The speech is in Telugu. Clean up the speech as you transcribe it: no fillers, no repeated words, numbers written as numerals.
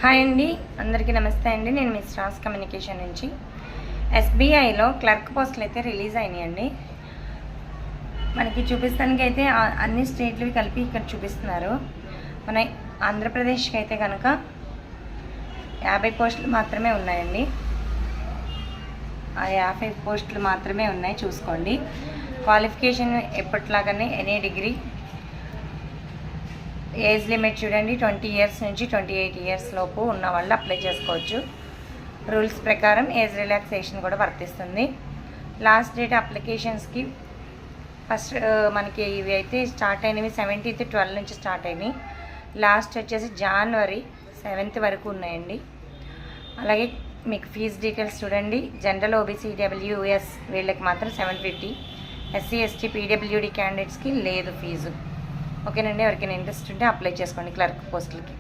హాయ్ అండి, అందరికీ నమస్తే అండి. నేను మీ స్టార్స్ కమ్యూనికేషన్ నుంచి. ఎస్బీఐలో క్లర్క్ పోస్టులు అయితే రిలీజ్ అయినాయండి. మనకి చూపిస్తానికి అయితే అన్ని స్టేట్లు కలిపి ఇక్కడ చూపిస్తున్నారు. మన ఆంధ్రప్రదేశ్కి అయితే కనుక 50 పోస్టులు మాత్రమే ఉన్నాయండి. ఆ 50 పోస్టులు మాత్రమే ఉన్నాయి, చూసుకోండి. క్వాలిఫికేషన్ ఎప్పటిలాగానే ఎనీ డిగ్రీ. ఏజ్ లిమిట్ చూడండి, 20 ఇయర్స్ నుంచి 28 ఇయర్స్ లోపు ఉన్న వాళ్ళు అప్లై చేసుకోవచ్చు. రూల్స్ ప్రకారం ఏజ్ రిలాక్సేషన్ కూడా వర్తిస్తుంది. లాస్ట్ డేట్ అప్లికేషన్స్కి ఫస్ట్ మనకి ఇవి అయితే స్టార్ట్ అయినవి 17th 12 నుంచి స్టార్ట్ అయినాయి. లాస్ట్ వచ్చేసి January 7th వరకు ఉన్నాయండి. అలాగే మీకు ఫీజు డీటెయిల్స్ చూడండి. జనరల్ ఓబీసీ డబ్ల్యూఎస్ వీళ్ళకి మాత్రం 750, ఎస్సీ ఎస్టీ పీడబ్ల్యూడి క్యాండిడేట్స్కి లేదు ఫీజు. ఓకేనండి, ఎవరికైనా ఇంట్రెస్ట్ ఉంటే అప్లై చేసుకోండి క్లర్క్ పోస్టులకి.